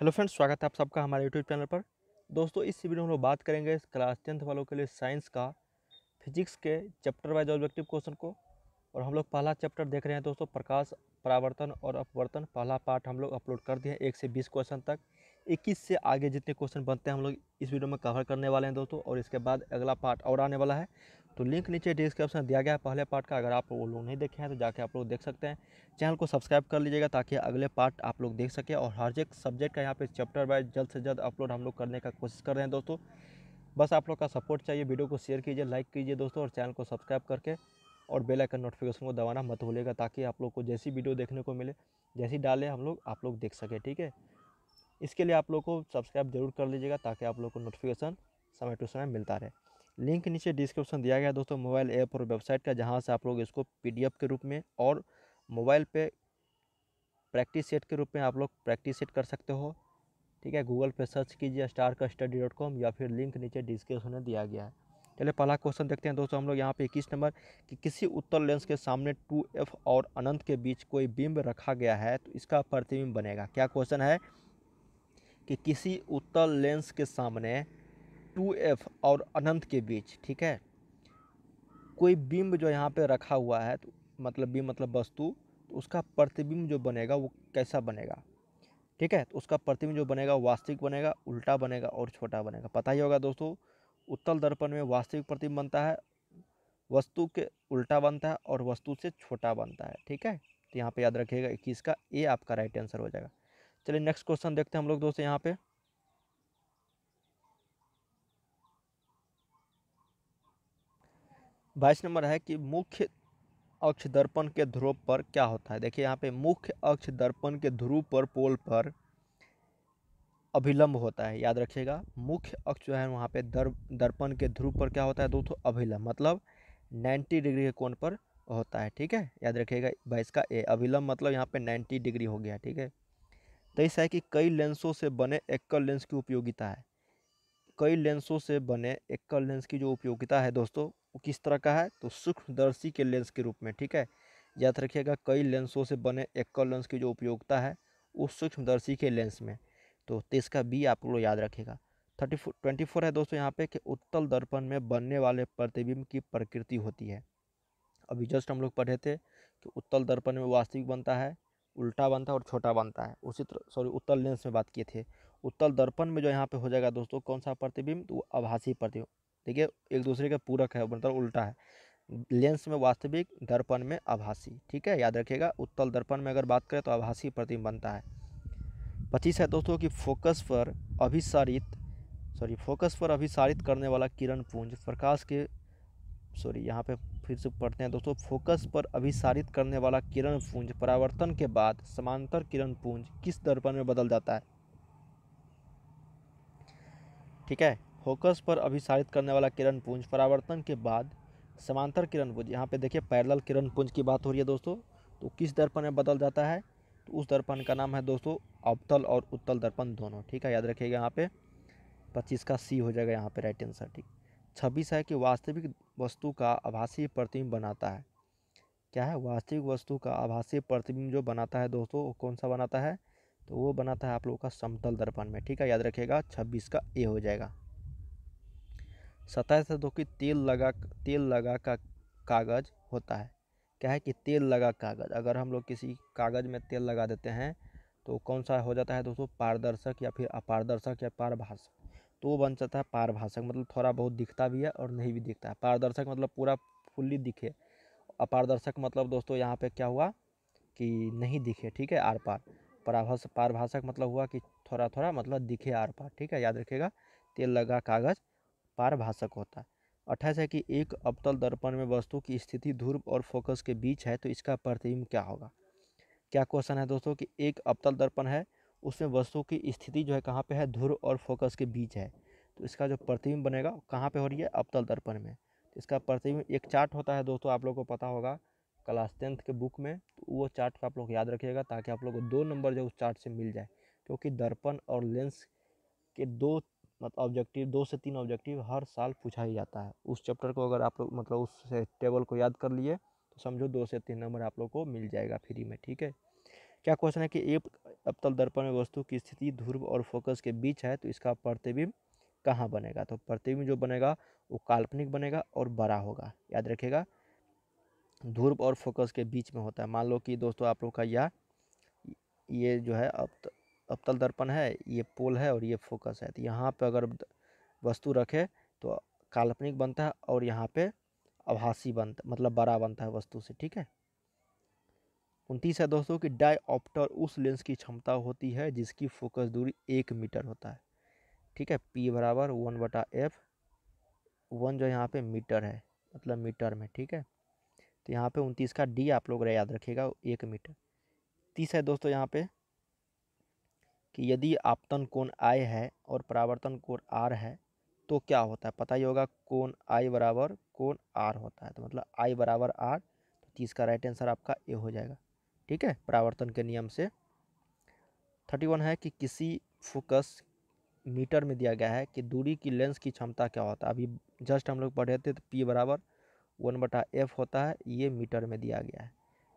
Hello friends, स्वागत है आप सबका हमारे यूट्यूब चैनल पर। दोस्तों, इस वीडियो में हम लोग बात करेंगे क्लास 10th वालों के लिए साइंस का फिजिक्स के चैप्टर वाइज ऑब्जेक्टिव क्वेश्चन को। और हम लोग पहला चैप्टर देख रहे हैं दोस्तों, प्रकाश, परावर्तन और अपवर्तन। पहला पार्ट हम लोग अपलोड कर दिए हैं 1 से 20 क्वेश्चन तक। 21 से आगे जितने क्वेश्चन बनते हैं हम लोग इस वीडियो में कवर करने वाले हैं दोस्तों, और इसके बाद अगला पार्ट और आने वाला है। तो लिंक नीचे डिस्क्रिप्शन दिया गया है पहले पार्ट का। अगर आप वो लोग नहीं देखे हैं तो जाके आप लोग देख सकते हैं। चैनल को सब्सक्राइब कर लीजिएगा ताकि अगले पार्ट आप लोग देख सकें। और हर एक सब्जेक्ट का यहाँ पे चैप्टर वाइज जल्द से जल्द अपलोड हम लोग करने का कोशिश कर रहे हैं दोस्तों। बस आप लोग का सपोर्ट चाहिए। वीडियो को शेयर कीजिए, लाइक कीजिए दोस्तों, और चैनल को सब्सक्राइब करके और बेल आइकन नोटिफिकेशन को दबाना मत भूलिएगा ताकि आप लोग को जैसी वीडियो देखने को मिले, जैसी डाले हम लोग आप लोग देख सकें। ठीक है, इसके लिए आप लोग को सब्सक्राइब जरूर कर लीजिएगा ताकि आप लोग को नोटिफिकेशन समय टू समय मिलता रहे। लिंक नीचे डिस्क्रिप्शन दिया गया है दोस्तों, मोबाइल ऐप और वेबसाइट का, जहाँ से आप लोग इसको PDF के रूप में और मोबाइल पे प्रैक्टिस सेट के रूप में आप लोग प्रैक्टिस सेट कर सकते हो। ठीक है, गूगल पे सर्च कीजिए starkastudy.com या फिर लिंक नीचे डिस्क्रिप्शन में दिया गया है। चलिए पहला क्वेश्चन देखते हैं दोस्तों हम लोग यहाँ पे 21 नंबर कि किसी उत्तल लेंस के सामने 2F और अनंत के बीच कोई बिंब रखा गया है तो इसका प्रतिबिंब बनेगा। क्या क्वेश्चन है कि किसी उत्तल लेंस के सामने 2F और अनंत के बीच, ठीक है, कोई बिंब जो यहाँ पे रखा हुआ है, तो मतलब बिंब मतलब वस्तु, तो उसका प्रतिबिंब जो बनेगा वो कैसा बनेगा। ठीक है, तो उसका प्रतिबिंब जो बनेगा वास्तविक बनेगा, उल्टा बनेगा और छोटा बनेगा। पता ही होगा दोस्तों, उत्तल दर्पण में वास्तविक प्रतिबिंब बनता है, वस्तु के उल्टा बनता है और वस्तु से छोटा बनता है। ठीक है, तो यहाँ पे याद रखिएगा 21 का ए आपका राइट आंसर हो जाएगा। चलिए नेक्स्ट क्वेश्चन देखते हैं हम लोग दोस्तों। यहाँ पे 22 नंबर है कि मुख्य अक्ष दर्पण के ध्रुव पर क्या होता है। देखिए यहाँ पे मुख्य अक्ष दर्पण के ध्रुव पर पोल पर अभिलंब होता है। याद रखिएगा, मुख्य अक्ष जो है वहाँ पे दर्पण के ध्रुव पर क्या होता है दोस्तों, अभिलंब, मतलब 90 डिग्री के कोण पर होता है। ठीक है, याद रखिएगा 22 का ए, अभिलंब मतलब यहाँ पे 90 डिग्री हो गया। ठीक है, 23 है कि कई लेंसों से बने एकल लेंस की उपयोगिता है। कई लेंसों से बने एकल लेंस की जो उपयोगिता है दोस्तों वो किस तरह का है, तो सूक्ष्मदर्शी के लेंस के रूप में। ठीक है, याद रखिएगा कई लेंसों से बने एकल लेंस की जो उपयोगिता है वो सूक्ष्मदर्शी के लेंस में। तो इसका बी आप लोग याद रखिएगा। 24 है दोस्तों यहाँ पे कि उत्तल दर्पण में बनने वाले प्रतिबिंब की प्रकृति होती है। अभी जस्ट हम लोग पढ़े थे कि उत्तल दर्पण में वास्तविक बनता है, उल्टा बनता है और छोटा बनता है। उसी तरह सॉरी उत्तल लेंस में बात किए थे। उत्तल दर्पण में जो यहाँ पे हो जाएगा दोस्तों कौन सा प्रतिबिंब, तो वो आभासी प्रतिबिंब। देखिए एक दूसरे का पूरक है, मतलब उल्टा है। लेंस में वास्तविक, दर्पण में आभासी। ठीक है, याद रखिएगा उत्तल दर्पण में अगर बात करें तो आभासी प्रतिबिंब बनता है। 25 है दोस्तों कि फोकस पर अभिसारित करने वाला किरण पुंज प्रकाश के यहाँ पे फिर से पढ़ते हैं दोस्तों। फोकस पर अभिसारित करने वाला किरण पुंज परावर्तन के बाद समांतर किरण पुंज किस दर्पण में बदल जाता है। ठीक है, फोकस पर अभिसारित करने वाला किरण पुंज परावर्तन के बाद समांतर किरण पुंज, यहाँ पे देखिए पैरेलल किरण पुंज की बात हो रही है दोस्तों, तो किस दर्पण में बदल जाता है, तो उस दर्पण का नाम है दोस्तों अवतल और उत्तल दर्पण दोनों। ठीक है, याद रखिएगा यहाँ पे 25 का सी हो जाएगा यहाँ पे राइट आंसर। ठीक, 26 है कि वास्तविक वस्तु का आभासी प्रतिबिंब बनाता है। क्या है, वास्तविक वस्तु का आभासी प्रतिबिंब जो बनाता है दोस्तों वो कौन सा बनाता है, तो वो बनाता है आप लोगों का समतल दर्पण में। ठीक है, याद रखिएगा 26 का ए हो जाएगा। 27 है तो कि तेल लगा का कागज होता है। क्या है कि तेल लगा कागज, अगर हम लोग किसी कागज में तेल लगा देते हैं तो कौन सा हो जाता है दोस्तों, पारदर्शक या फिर अपारदर्शक या पारभाषक। तो वो बन जाता है पारभाषक, मतलब थोड़ा बहुत दिखता भी है और नहीं भी दिखता है। पारदर्शक मतलब पूरा फुल्ली दिखे। अपारदर्शक मतलब दोस्तों यहाँ पे क्या हुआ कि नहीं दिखे। ठीक है, आर पार। पारभाषक मतलब हुआ कि थोड़ा थोड़ा मतलब दिखे आर पार। ठीक है, याद रखिएगा तेल लगा कागज पारभाषक होता है। 28 है कि एक अवतल दर्पण में वस्तु की स्थिति ध्रुव और फोकस के बीच है तो इसका प्रतिबिंब क्या होगा। क्या क्वेश्चन है दोस्तों कि एक अवतल दर्पण है, उसमें वस्तु की स्थिति जो है कहाँ पे है, ध्रुव और फोकस के बीच है, तो इसका जो प्रतिबिंब बनेगा कहाँ पे हो रही है, अवतल दर्पण में। तो इसका प्रतिबिंब एक चार्ट होता है दोस्तों, आप लोग को पता होगा क्लास 10th के बुक में, तो वो चार्ट को आप लोग याद रखिएगा ताकि आप लोग को 2 नंबर जो उस चार्ट से मिल जाए। क्योंकि दर्पण और लेंस के 2 मतलब ऑब्जेक्टिव, 2 से 3 ऑब्जेक्टिव हर साल पूछा ही जाता है। उस चैप्टर को अगर आप लोग मतलब उस टेबल को याद कर लिए तो समझो 2 से 3 नंबर आप लोग को मिल जाएगा फ्री में। ठीक है, क्या क्वेश्चन है कि एक अवतल दर्पण में वस्तु की स्थिति ध्रुव और फोकस के बीच है तो इसका प्रतिबिंब कहाँ बनेगा? तो प्रतिबिंब जो बनेगा वो काल्पनिक बनेगा और बड़ा होगा। याद रखिएगा, ध्रुव और फोकस के बीच में होता है। मान लो कि दोस्तों आप लोग का ये जो है अवतल दर्पण है, ये पोल है और ये फोकस है। तो यहाँ पे अगर वस्तु रखे तो काल्पनिक बनता है और यहाँ पे आभासी बनता, मतलब बड़ा बनता है वस्तु से। ठीक है। 29 है दोस्तों कि डायऑप्टर उस लेंस की क्षमता होती है जिसकी फोकस दूरी 1 मीटर होता है। ठीक है। P बराबर 1/f, 1 जो यहाँ पे मीटर है, मतलब मीटर में। ठीक है। तो यहाँ पे 29 का D आप लोग याद रखिएगा, 1 मीटर। 30 है दोस्तों यहाँ पे कि यदि आपतन कोण I है और परावर्तन कोण R है तो क्या होता है? पता ही होगा, कोण I बराबर कोण R होता है। तो मतलब I बराबर R, तो 30 का राइट आंसर आपका ए हो जाएगा। ठीक है, परावर्तन के नियम से। 31 है कि किसी फोकस मीटर में दिया गया है कि दूरी की लेंस की क्षमता क्या होता है। अभी जस्ट हम लोग पढ़े थे, तो P बराबर 1/f होता है, ये मीटर में दिया गया है।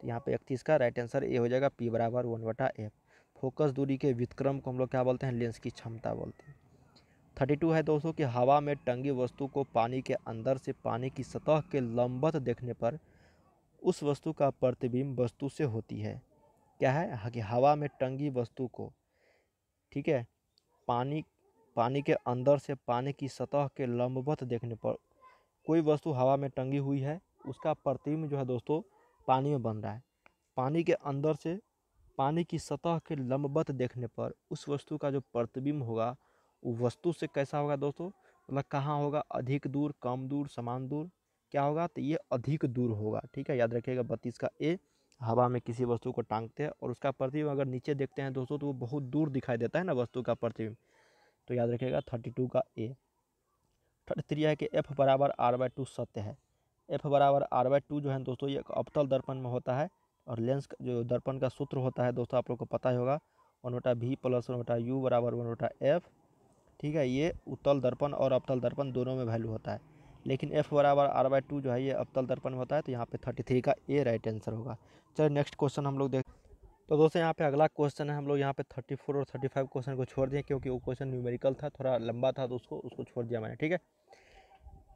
तो यहाँ पे 31 का राइट आंसर ए हो जाएगा, P बराबर 1/f। फोकस दूरी के व्युत्क्रम को हम लोग क्या बोलते हैं? लेंस की क्षमता बोलते हैं। 32 है दोस्तों कि हवा में टंगी वस्तु को पानी के अंदर से पानी की सतह के लंबवत देखने पर उस वस्तु का प्रतिबिंब वस्तु से होती है। क्या है कि हवा में टंगी वस्तु को, ठीक है, पानी के अंदर से पानी की सतह के लंबवत देखने पर कोई वस्तु हवा में टंगी हुई है, उसका प्रतिबिंब जो है दोस्तों पानी में बन रहा है। पानी के अंदर से पानी की सतह के लंबवत देखने पर उस वस्तु का जो प्रतिबिंब होगा वो वस्तु से कैसा होगा दोस्तों? मतलब कहाँ होगा? अधिक दूर, कम दूर, समान दूर? क्या होगा? तो ये अधिक दूर होगा। ठीक है, याद रखिएगा 32 का ए। हवा में किसी वस्तु को टांगते हैं और उसका प्रतिबिंब अगर नीचे देखते हैं दोस्तों तो वो बहुत दूर दिखाई देता है ना वस्तु का प्रतिबिंब। तो याद रखिएगा 32 का ए। 33 है कि एफ बराबर R/2 सत्य है। एफ बराबर R/2 जो है दोस्तों ये अवतल दर्पण में होता है और लेंस जो दर्पण का सूत्र होता है दोस्तों आप लोग को पता ही होगा, 1/v + 1/u बराबर 1/f। ठीक है, ये उत्तल दर्पण और अवतल दर्पण दोनों में वैल्यू होता है, लेकिन एफ बराबर R/2 जो है ये अवतल दर्पण में होता है। तो यहाँ पे 33 का ए राइट आंसर होगा। चलिए नेक्स्ट क्वेश्चन हम लोग देख। तो दोस्तों यहाँ पे अगला क्वेश्चन है, हम लोग यहाँ पे 34 और 35 क्वेश्चन को छोड़ दिए क्योंकि वो क्वेश्चन न्यूमेरिकल था, थोड़ा लंबा था, तो उसको छोड़ दिया मैंने। ठीक है।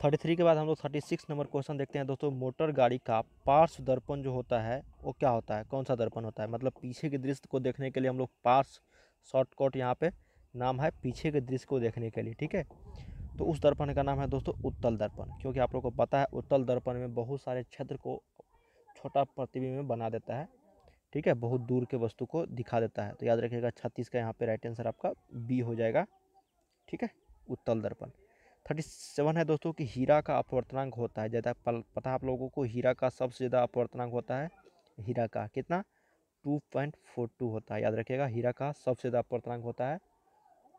33 के बाद हम लोग 36 नंबर क्वेश्चन देखते हैं दोस्तों। मोटर गाड़ी का पार्श्व दर्पण जो होता है वो क्या होता है? कौन सा दर्पण होता है? मतलब पीछे के दृश्य को देखने के लिए हम लोग पार्श्व, शॉर्टकट यहाँ पे नाम है पीछे के दृश्य को देखने के लिए। ठीक है, तो उस दर्पण का नाम है दोस्तों उत्तल दर्पण, क्योंकि आप लोग को पता है उत्तल दर्पण में बहुत सारे क्षेत्र को छोटा प्रतिबिंब में बना देता है। ठीक है, बहुत दूर के वस्तु को दिखा देता है। तो याद रखिएगा 36 का यहाँ पे राइट आंसर आपका बी हो जाएगा। ठीक है, उत्तल दर्पण। 37 है दोस्तों कि हीरा का अपवर्तनांक होता है ज़्यादा, पता है आप लोगों को हीरा का सबसे ज़्यादा अपवर्तनांक होता है, हीरा का कितना? 2.42 होता है। याद रखिएगा हीरा का सबसे ज़्यादा अपवर्तनांक होता है।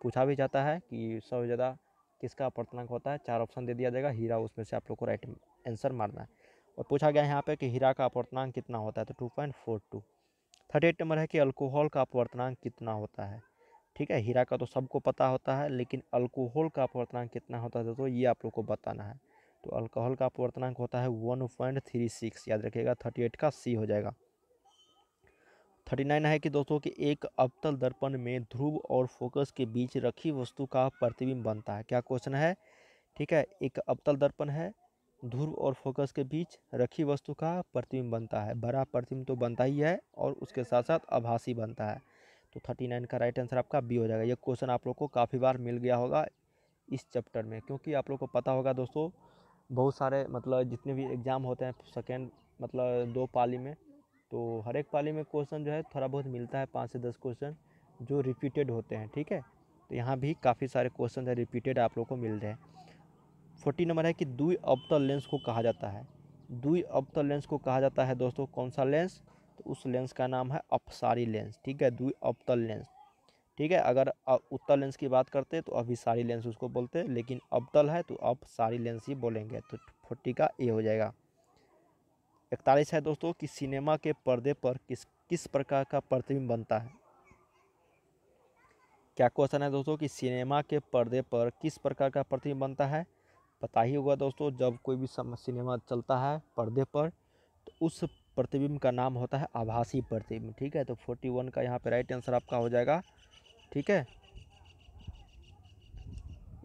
पूछा भी जाता है कि सबसे ज़्यादा किसका अपवर्तनांक होता है, 4 ऑप्शन दे दिया जाएगा, हीरा उसमें से आप लोग को राइट आंसर मारना है। और पूछा गया यहाँ पे कि हीरा का अपवर्तनांक कितना होता है, तो 2.42। 38 नंबर है कि अल्कोहल का अपवर्तनांक कितना होता है। ठीक है, हीरा का तो सबको पता होता है, लेकिन अल्कोहल का अपवर्तनांक कितना होता है तो ये आप लोग को बताना है। तो अल्कोहल का अपवर्तनांक होता है 1.36। याद रखिएगा 38 का सी हो जाएगा। 39 है कि दोस्तों कि एक अवतल दर्पण में ध्रुव और फोकस के बीच रखी वस्तु का प्रतिबिंब बनता है। क्या क्वेश्चन है? ठीक है, एक अवतल दर्पण है, ध्रुव और फोकस के बीच रखी वस्तु का प्रतिबिंब बनता है। बड़ा प्रतिबिंब तो बनता ही है और उसके साथ साथ आभासी बनता है। तो 39 का राइट आंसर आपका बी हो जाएगा। ये क्वेश्चन आप लोग को काफ़ी बार मिल गया होगा इस चैप्टर में, क्योंकि आप लोग को पता होगा दोस्तों बहुत सारे मतलब जितने भी एग्ज़ाम होते हैं सेकेंड मतलब 2 पाली में, तो हर एक पाली में क्वेश्चन जो है थोड़ा बहुत मिलता है, 5 से 10 क्वेश्चन जो रिपीटेड होते हैं। ठीक है, तो यहाँ भी काफ़ी सारे क्वेश्चन है रिपीटेड आप लोग को मिल रहे हैं। 40 नंबर है कि द्वि अवतल लेंस को कहा जाता है। द्वि अवतल लेंस को कहा जाता है दोस्तों कौन सा लेंस? तो उस लेंस का नाम है अपसारी लेंस। ठीक है, द्वि अवतल लेंस। ठीक है, अगर उत्तल लेंस की बात करते हैं तो अभिसारी लेंस उसको बोलते हैं, लेकिन अवतल है तो अपसारी लेंस ही बोलेंगे। तो 40 का ए हो जाएगा। 41 है दोस्तों कि सिनेमा के पर्दे पर किस प्रकार का प्रतिबिंब बनता है। क्या क्वेश्चन है दोस्तों कि सिनेमा के पर्दे पर किस प्रकार का प्रतिबिंब बनता है? पता ही होगा दोस्तों, जब कोई भी सिनेमा चलता है पर्दे पर तो उस प्रतिबिंब का नाम होता है आभासी प्रतिबिंब। ठीक है, तो 41 का यहाँ पे राइट आंसर आपका हो जाएगा। ठीक है,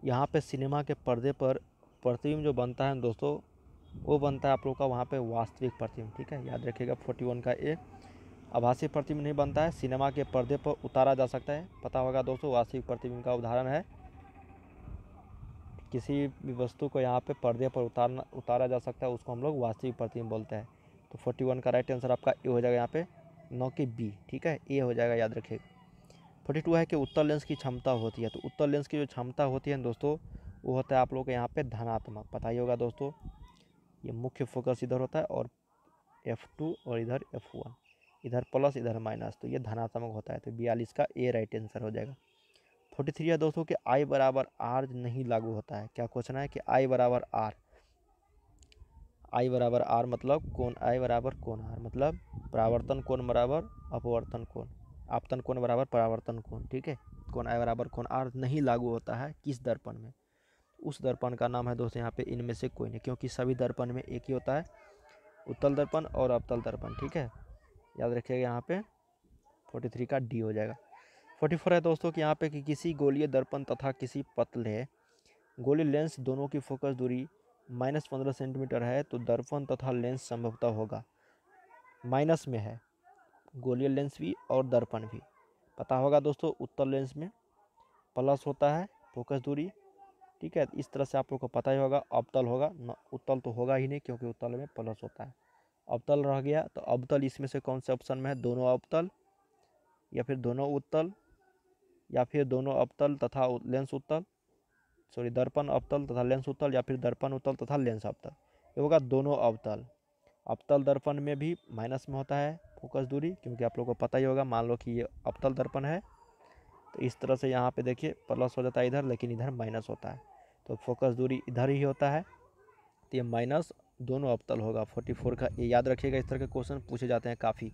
यहाँ पे सिनेमा के पर्दे पर प्रतिबिंब जो बनता है दोस्तों, वो बनता है आप लोग का वहाँ पे वास्तविक प्रतिबिंब। ठीक है, याद रखिएगा 41 का ए। आभासी प्रतिबिंब नहीं बनता है, सिनेमा के पर्दे पर उतारा जा सकता है। पता होगा दोस्तों, वास्तविक प्रतिबिंब का उदाहरण है, किसी भी वस्तु को यहाँ पे पर्दे पर उतारा जा सकता है, उसको हम लोग वास्तविक प्रतिबिंब बोलते हैं। तो 41 का राइट आंसर आपका ए हो जाएगा यहाँ पे, 9 की बी। ठीक है, ए हो जाएगा, याद रखिएगा। 42 है कि उत्तल लेंस की क्षमता होती है। तो उत्तल लेंस की जो क्षमता होती है दोस्तों, वो होता है आप लोग के यहाँ पे धनात्मक। पता ही होगा दोस्तों, ये मुख्य फोकस इधर होता है और F2 और इधर F1, इधर प्लस इधर माइनस, तो ये धनात्मक होता है। तो 42 का ए राइट आंसर हो जाएगा। 43 है दोस्तों कि I बराबर R नहीं लागू होता है। क्या क्वेश्चन है कि I बराबर R, I बराबर R मतलब कोण, I बराबर कोण R मतलब परावर्तन कोण बराबर अपवर्तन कोण, आपतन कोण बराबर परावर्तन कोण। ठीक है, कोण I बराबर कोण R नहीं लागू होता है किस दर्पण में? उस दर्पण का नाम है दोस्तों यहाँ पे इनमें से कोई नहीं, क्योंकि सभी दर्पण में एक ही होता है, उत्तल दर्पण और अवतल दर्पण। ठीक है, याद रखिएगा यहाँ पे 43 का डी हो जाएगा। 44 है दोस्तों कि यहाँ पे कि किसी गोलीय दर्पण तथा किसी पतले गोलीय लेंस दोनों की फोकस दूरी -15 सेंटीमीटर है, तो दर्पण तथा लेंस संभवतः होगा माइनस में है, गोलीय लेंस भी और दर्पण भी। पता होगा दोस्तों, उत्तल लेंस में प्लस होता है फोकस दूरी। ठीक है, इस तरह से आप लोग को पता ही होगा। अवतल होगा न, उत्तल तो होगा ही नहीं, क्योंकि उत्तल में प्लस होता है। अवतल रह गया, तो अवतल इसमें से कौन से ऑप्शन में है? दोनों अवतल, या फिर दोनों उत्तल, या फिर दोनों अवतल तथा लेंस उत्तल, सॉरी दर्पण अवतल तथा लेंस उत्तल, या फिर दर्पण उत्तल तथा लेंस अवतल। ये होगा दोनों अवतल। अवतल दर्पण में भी माइनस में होता है फोकस दूरी, क्योंकि आप लोग को पता ही होगा। मान लो कि ये अवतल दर्पण है, तो इस तरह से यहाँ पे देखिए प्लस हो जाता है इधर, लेकिन इधर माइनस होता है, तो फोकस दूरी इधर ही होता है, तो ये माइनस दोनों अवतल होगा। 44 का ये याद रखिएगा, इस तरह के क्वेश्चन पूछे जाते हैं काफ़ी।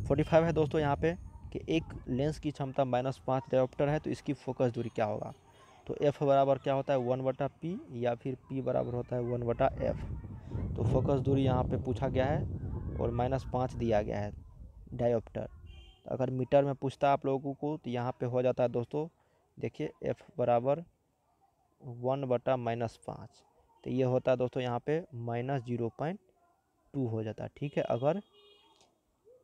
45 है दोस्तों यहाँ पे कि एक लेंस की क्षमता -5 डायोप्टर है, तो इसकी फोकस दूरी क्या होगा? तो F बराबर क्या होता है 1/P, या फिर P बराबर होता है 1/F। तो फोकस दूरी यहाँ पे पूछा गया है और -5 दिया गया है डायोप्टर। तो अगर मीटर में पूछता है आप लोगों को, तो यहाँ पे हो जाता है दोस्तों, देखिए F बराबर 1/-5, तो ये होता है दोस्तों यहाँ पे -0.2 हो जाता है। ठीक है, अगर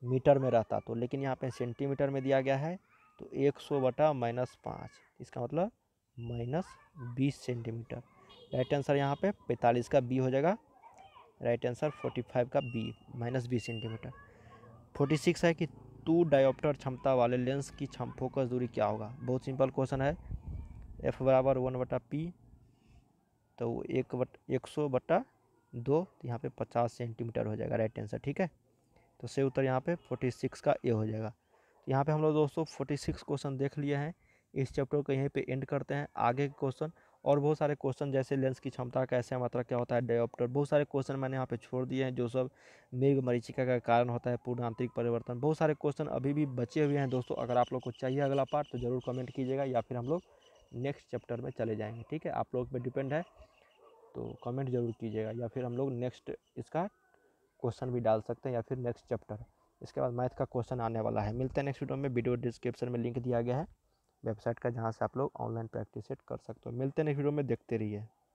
मीटर में रहता तो, लेकिन यहाँ पे सेंटीमीटर में दिया गया है, तो 100/-5, इसका मतलब -20 सेंटीमीटर। राइट आंसर यहाँ पे 45 का बी हो जाएगा। राइट आंसर 45 का बी, -20 सेंटीमीटर। 46 है कि 2 डायोप्टर क्षमता वाले लेंस की फोकस दूरी क्या होगा? बहुत सिंपल क्वेश्चन है। F बराबर 1/P, तो 100/2, यहाँ पे 50 सेंटीमीटर हो जाएगा राइट आंसर। ठीक है, तो सही उत्तर यहाँ पे 46 का ए हो जाएगा। यहाँ पे हम लोग दोस्तों 46 क्वेश्चन देख लिए हैं। इस चैप्टर को यहीं पे एंड करते हैं। आगे के क्वेश्चन और बहुत सारे क्वेश्चन, जैसे लेंस की क्षमता कैसे, मात्रा क्या होता है, डायोप्टर, बहुत सारे क्वेश्चन मैंने यहाँ पे छोड़ दिए हैं, जो सब मेघ मरीचिका का कारण होता है, पूर्ण आंतरिक परिवर्तन, बहुत सारे क्वेश्चन अभी भी बचे हुए हैं दोस्तों। अगर आप लोग को चाहिए अगला पार्ट, तो ज़रूर कमेंट कीजिएगा, या फिर हम लोग नेक्स्ट चैप्टर में चले जाएंगे। ठीक है, आप लोग पे डिपेंड है, तो कमेंट जरूर कीजिएगा, या फिर हम लोग नेक्स्ट इसका क्वेश्चन भी डाल सकते हैं, या फिर नेक्स्ट चैप्टर। इसके बाद मैथ का क्वेश्चन आने वाला है। मिलते हैं नेक्स्ट वीडियो में। वीडियो डिस्क्रिप्शन में लिंक दिया गया है वेबसाइट का, जहाँ से आप लोग ऑनलाइन प्रैक्टिस सेट कर सकते हो। मिलते हैं नेक्स्ट वीडियो में, देखते रहिए।